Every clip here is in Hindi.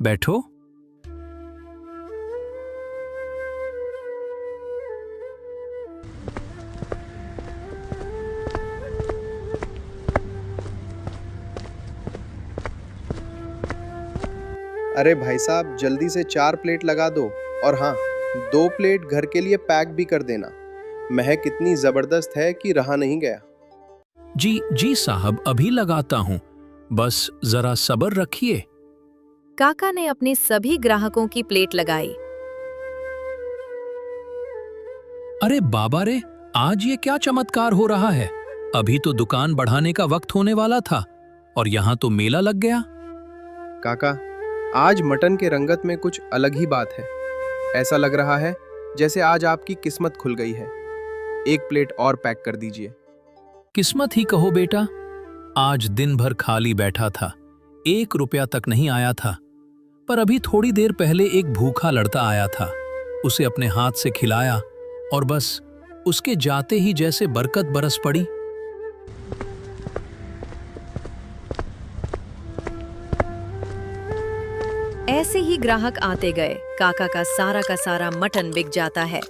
बैठो। अरे भाई साहब, जल्दी से 4 प्लेट लगा दो। और हाँ, 2 प्लेट घर के लिए पैक भी कर देना। महक इतनी जबरदस्त है कि रहा नहीं गया। जी जी साहब, अभी लगाता हूँ, बस जरा सब्र रखिए। काका ने अपने सभी ग्राहकों की प्लेट लगाई। अरे बाबा रे, आज ये क्या चमत्कार हो रहा है। अभी तो दुकान बढ़ाने का वक्त होने वाला था और यहाँ तो मेला लग गया। काका, आज मटन के रंगत में कुछ अलग ही बात है। ऐसा लग रहा है जैसे आज आपकी किस्मत खुल गई है। 1 प्लेट और पैक कर दीजिए। किस्मत ही कहो बेटा, आज दिन भर खाली बैठा था, 1 रुपया तक नहीं आया था। पर अभी थोड़ी देर पहले एक भूखा लड़का आया था, उसे अपने हाथ से खिलाया और बस उसके जाते ही जैसे बरकत बरस पड़ी। ऐसे ही ग्राहक आते गए। काका का सारा मटन बिक जाता है।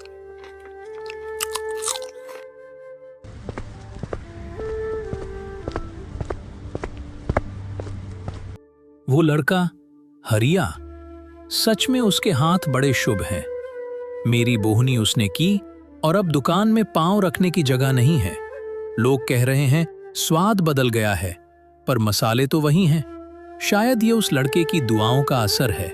वो लड़का हरिया, सच में उसके हाथ बड़े शुभ हैं। मेरी बोहनी उसने की और अब दुकान में पांव रखने की जगह नहीं है। लोग कह रहे हैं स्वाद बदल गया है, पर मसाले तो वही हैं। शायद ये उस लड़के की दुआओं का असर है।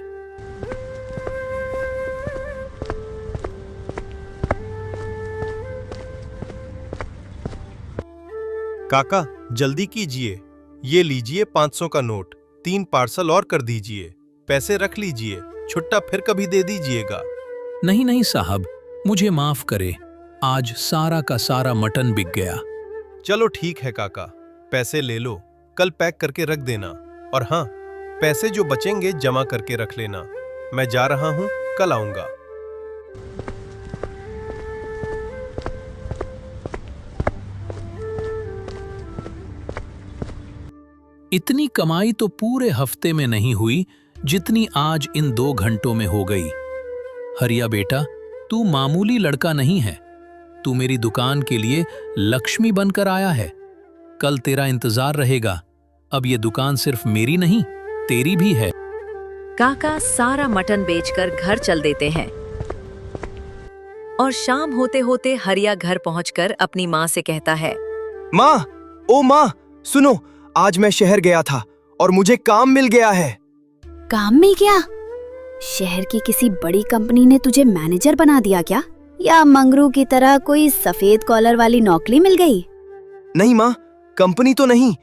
काका, जल्दी कीजिए, ये लीजिए 500 का नोट। 3 पार्सल और कर दीजिए। पैसे रख लीजिए, छुट्टा फिर कभी दे दीजिएगा। नहीं नहीं साहब, मुझे माफ करे, आज सारा का सारा मटन बिक गया। चलो ठीक है काका, पैसे ले लो, कल पैक करके रख देना। और हाँ, पैसे जो बचेंगे जमा करके रख लेना। मैं जा रहा हूँ, कल आऊंगा। इतनी कमाई तो पूरे हफ्ते में नहीं हुई जितनी आज इन 2 घंटों में हो गई। हरिया बेटा, तू मामूली लड़का नहीं है, तू मेरी दुकान के लिए लक्ष्मी बनकर आया है। कल तेरा इंतजार रहेगा। अब ये दुकान सिर्फ मेरी नहीं, तेरी भी है। काका सारा मटन बेचकर घर चल देते हैं और शाम होते होते हरिया घर पहुंचकर अपनी माँ से कहता है, माँ, ओ माँ, सुनो, आज मैं शहर गया था और मुझे काम मिल गया है। काम मिल गया? शहर की किसी बड़ी कंपनी ने तुझे मैनेजर बना दिया क्या? या मंगरू की तरह कोई सफेद कॉलर वाली नौकरी मिल गई? नहीं माँ, कंपनी तो नहीं,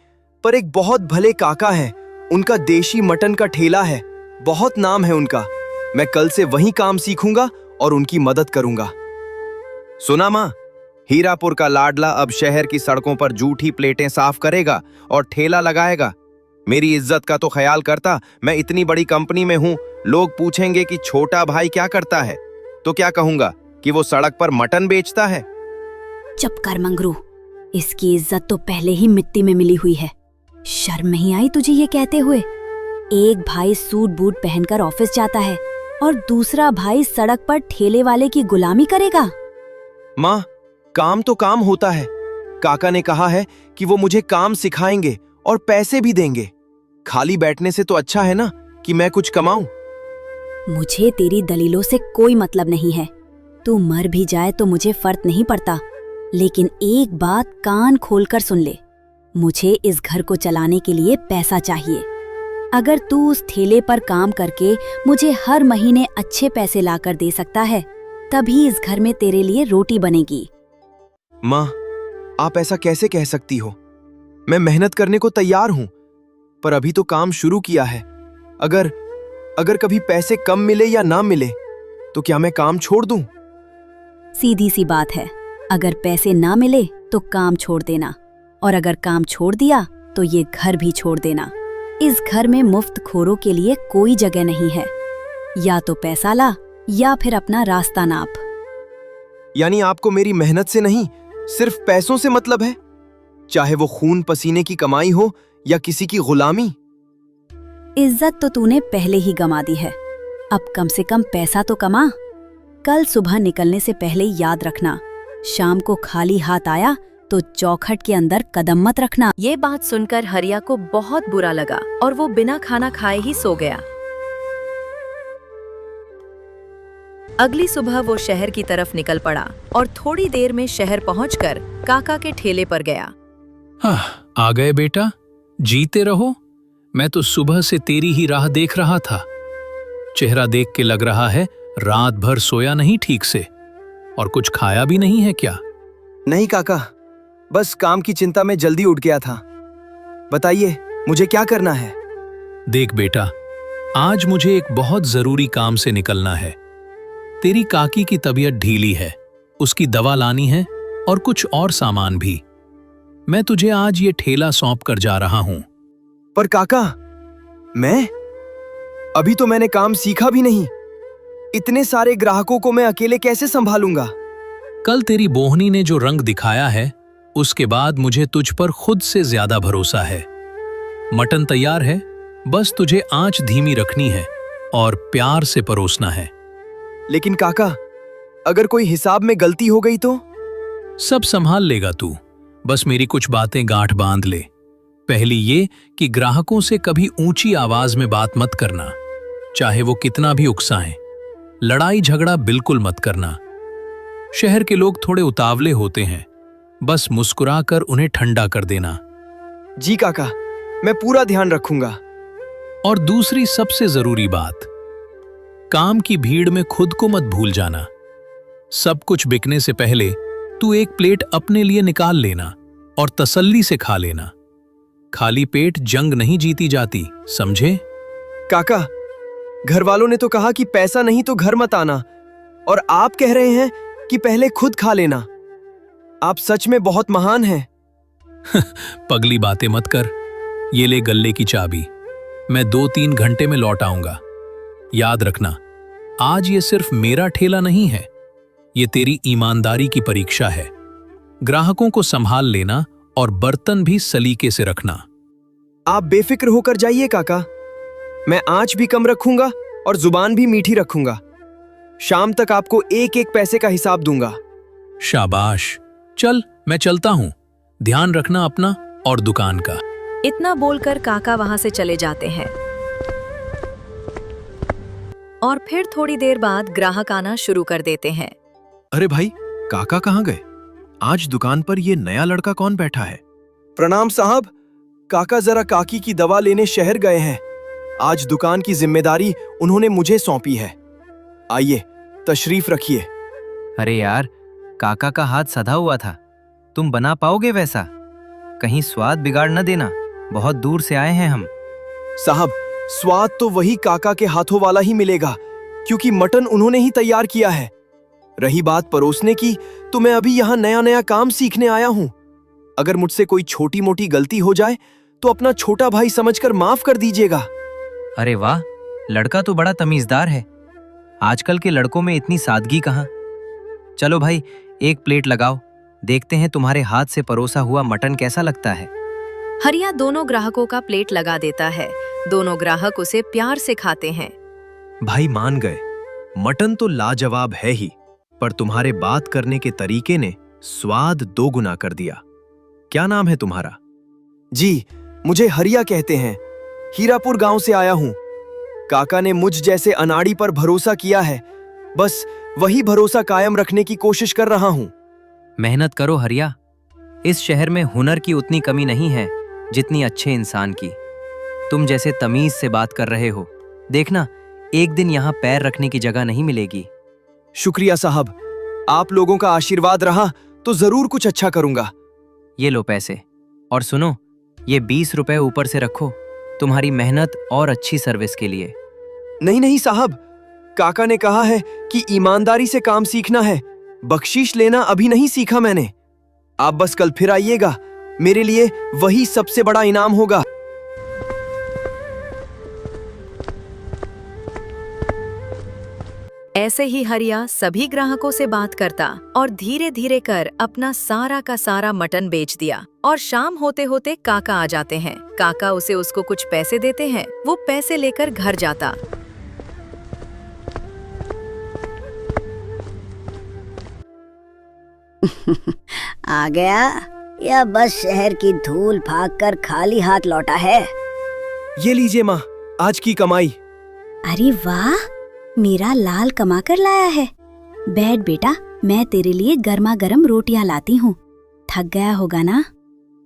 पर एक बहुत भले काका है। उनका देशी मटन का ठेला है, बहुत नाम है उनका। मैं कल से वहीं काम सीखूंगा और उनकी मदद करूंगा। सुना माँ, हीरापुर का लाडला अब शहर की सड़कों पर जूठी प्लेटें साफ करेगा और ठेला लगाएगा। मेरी इज्जत का तो ख्याल करता। मैं इतनी बड़ी कंपनी में हूँ, लोग पूछेंगे कि छोटा भाई क्या करता है, तो क्या कहूंगा कि वो सड़क पर मटन बेचता है। चुप कर मंगरू, इसकी इज्जत तो पहले ही मिट्टी में मिली हुई है। शर्म नहीं आई तुझे ये कहते हुए? एक भाई सूट बूट पहनकर ऑफिस जाता है और दूसरा भाई सड़क पर ठेले वाले की गुलामी करेगा। माँ, काम तो काम होता है। काका ने कहा है कि वो मुझे काम सिखाएंगे और पैसे भी देंगे। खाली बैठने से तो अच्छा है ना कि मैं कुछ कमाऊं। मुझे तेरी दलीलों से कोई मतलब नहीं है। तू मर भी जाए तो मुझे फर्क नहीं पड़ता, लेकिन एक बात कान खोलकर सुन ले। मुझे इस घर को चलाने के लिए पैसा चाहिए। अगर तू उस ठेले पर काम करके मुझे हर महीने अच्छे पैसे लाकर दे सकता है, तभी इस घर में तेरे लिए रोटी बनेगी। माँ, आप ऐसा कैसे कह सकती हो? मैं मेहनत करने को तैयार हूँ, पर अभी तो काम शुरू किया है। अगर कभी पैसे कम मिले या ना मिले तो क्या मैं काम छोड़ दूं? सीधी सी बात है, अगर पैसे ना मिले तो काम छोड़ देना, और अगर काम छोड़ दिया तो ये घर भी छोड़ देना। इस घर में मुफ्त खोरों के लिए कोई जगह नहीं है। या तो पैसा ला या फिर अपना रास्ता नाप। यानी आपको मेरी मेहनत से नहीं, सिर्फ पैसों से मतलब है, चाहे वो खून पसीने की कमाई हो या किसी की गुलामी। इज्जत तो तूने पहले ही गंवा दी है, अब कम से कम पैसा तो कमा। कल सुबह निकलने से पहले याद रखना, शाम को खाली हाथ आया तो चौखट के अंदर कदम मत रखना। ये बात सुनकर हरिया को बहुत बुरा लगा और वो बिना खाना खाए ही सो गया। अगली सुबह वो शहर की तरफ निकल पड़ा और थोड़ी देर में शहर पहुंचकर काका के ठेले पर गया। आ गए बेटा, जीते रहो। मैं तो सुबह से तेरी ही राह देख रहा था। चेहरा देख के लग रहा है रात भर सोया नहीं ठीक से, और कुछ खाया भी नहीं है क्या? नहीं काका, बस काम की चिंता में जल्दी उठ गया था। बताइए मुझे क्या करना है? देख बेटा, आज मुझे एक बहुत जरूरी काम से निकलना है। तेरी काकी की तबीयत ढीली है, उसकी दवा लानी है और कुछ और सामान भी। मैं तुझे आज ये ठेला सौंप कर जा रहा हूं। पर काका, मैं अभी तो मैंने काम सीखा भी नहीं। इतने सारे ग्राहकों को मैं अकेले कैसे संभालूंगा? कल तेरी बोहनी ने जो रंग दिखाया है, उसके बाद मुझे तुझ पर खुद से ज्यादा भरोसा है। मटन तैयार है, बस तुझे आंच धीमी रखनी है और प्यार से परोसना है। लेकिन काका, अगर कोई हिसाब में गलती हो गई तो? सब संभाल लेगा तू, बस मेरी कुछ बातें गांठ बांध ले। पहली ये कि ग्राहकों से कभी ऊंची आवाज में बात मत करना, चाहे वो कितना भी उकसाएं। लड़ाई झगड़ा बिल्कुल मत करना। शहर के लोग थोड़े उतावले होते हैं, बस मुस्कुराकर उन्हें ठंडा कर देना। जी काका, मैं पूरा ध्यान रखूंगा। और दूसरी सबसे जरूरी बात, काम की भीड़ में खुद को मत भूल जाना। सब कुछ बिकने से पहले तू एक प्लेट अपने लिए निकाल लेना और तसल्ली से खा लेना। खाली पेट जंग नहीं जीती जाती, समझे? काका, घर वालों ने तो कहा कि पैसा नहीं तो घर मत आना, और आप कह रहे हैं कि पहले खुद खा लेना। आप सच में बहुत महान हैं। पगली बातें मत कर। ये ले गल्ले की चाबी, मैं 2-3 घंटे में लौट आऊंगा। याद रखना, आज ये सिर्फ मेरा ठेला नहीं है, ये तेरी ईमानदारी की परीक्षा है। ग्राहकों को संभाल लेना और बर्तन भी सलीके से रखना। आप बेफिक्र होकर जाइए काका, मैं आंच भी कम रखूंगा और जुबान भी मीठी रखूंगा। शाम तक आपको एक एक पैसे का हिसाब दूंगा। शाबाश, चल मैं चलता हूं। ध्यान रखना अपना और दुकान का। इतना बोलकर काका वहां से चले जाते हैं और फिर थोड़ी देर बाद ग्राहक आना शुरू कर देते हैं। अरे भाई, काका कहाँ गए? आज दुकान पर ये नया लड़का कौन बैठा है? प्रणाम साहब, काका जरा काकी की दवा लेने शहर गए हैं। आज दुकान की जिम्मेदारी उन्होंने मुझे सौंपी है। आइए, तशरीफ रखिए। अरे यार, काका का हाथ सधा हुआ था, तुम बना पाओगे वैसा? कहीं स्वाद बिगाड़ न देना, बहुत दूर से आए हैं हम। साहब, स्वाद तो वही काका के हाथों वाला ही मिलेगा, क्योंकि मटन उन्होंने ही तैयार किया है। रही बात परोसने की, तो मैं अभी यहाँ नया नया काम सीखने आया हूँ। अगर मुझसे कोई छोटी मोटी गलती हो जाए तो अपना छोटा भाई समझकर माफ कर दीजिएगा। अरे वाह, लड़का तो बड़ा तमीजदार है। आजकल के लड़कों में इतनी सादगी कहाँ। चलो भाई, एक प्लेट लगाओ, देखते हैं तुम्हारे हाथ से परोसा हुआ मटन कैसा लगता है। हरिया दोनों ग्राहकों का प्लेट लगा देता है। दोनों ग्राहक उसे प्यार से खाते हैं। भाई मान गए, मटन तो लाजवाब है ही, पर तुम्हारे बात करने के तरीके ने स्वाद 2 गुना कर दिया। क्या नाम है तुम्हारा? जी, मुझे हरिया कहते हैं। हीरापुर गांव से आया हूँ। काका ने मुझ जैसे अनाड़ी पर भरोसा किया है, बस वही भरोसा कायम रखने की कोशिश कर रहा हूँ। मेहनत करो हरिया, इस शहर में हुनर की उतनी कमी नहीं है जितनी अच्छे इंसान की। तुम जैसे तमीज से बात कर रहे हो, देखना एक दिन यहाँ पैर रखने की जगह नहीं मिलेगी। शुक्रिया साहब, आप लोगों का आशीर्वाद रहा तो जरूर कुछ अच्छा करूंगा। ये लो पैसे, और सुनो, ये 20 रुपए ऊपर से रखो, तुम्हारी मेहनत और अच्छी सर्विस के लिए। नहीं नहीं साहब, काका ने कहा है कि ईमानदारी से काम सीखना है, बख्शीश लेना अभी नहीं सीखा मैंने। आप बस कल फिर आइएगा, मेरे लिए वही सबसे बड़ा इनाम होगा। ऐसे ही हरिया सभी ग्राहकों से बात करता और धीरे धीरे कर अपना सारा का सारा मटन बेच दिया। और शाम होते होते काका आ जाते हैं। काका उसे उसको कुछ पैसे देते हैं। वो पैसे लेकर घर जाता। आ गया या बस शहर की धूल भागकर खाली हाथ लौटा है? ये लीजिए माँ, आज की कमाई। अरे वाह, मेरा लाल कमा कर लाया है। बैठ बेटा, मैं तेरे लिए गर्मा गर्म रोटियां लाती हूँ। थक गया होगा ना?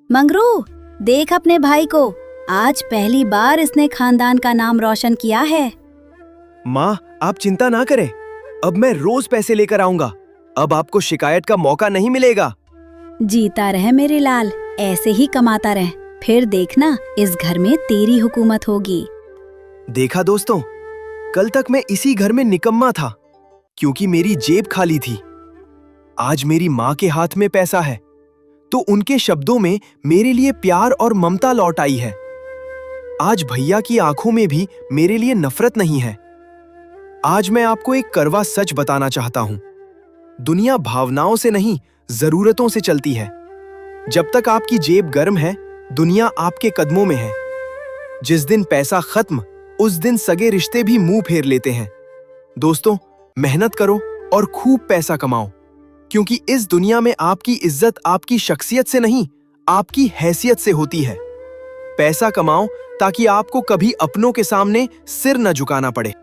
मंगरू, देख अपने भाई को, आज पहली बार इसने खानदान का नाम रोशन किया है। माँ, आप चिंता ना करें, अब मैं रोज पैसे लेकर आऊंगा। अब आपको शिकायत का मौका नहीं मिलेगा। जीता रहे मेरे लाल, ऐसे ही कमाता रह, फिर देखना इस घर में तेरी हुकूमत होगी। देखा दोस्तों, कल तक मैं इसी घर में निकम्मा था क्योंकि मेरी जेब खाली थी। आज मेरी माँ के हाथ में पैसा है तो उनके शब्दों में मेरे लिए प्यार और ममता लौट आई है। आज भैया की आंखों में भी मेरे लिए नफरत नहीं है। आज मैं आपको एक कड़वा सच बताना चाहता हूं। दुनिया भावनाओं से नहीं, जरूरतों से चलती है। जब तक आपकी जेब गर्म है, दुनिया आपके कदमों में है। जिस दिन पैसा खत्म, उस दिन सगे रिश्ते भी मुंह फेर लेते हैं। दोस्तों, मेहनत करो और खूब पैसा कमाओ, क्योंकि इस दुनिया में आपकी इज्जत आपकी शख्सियत से नहीं, आपकी हैसियत से होती है। पैसा कमाओ ताकि आपको कभी अपनों के सामने सिर न झुकाना पड़े।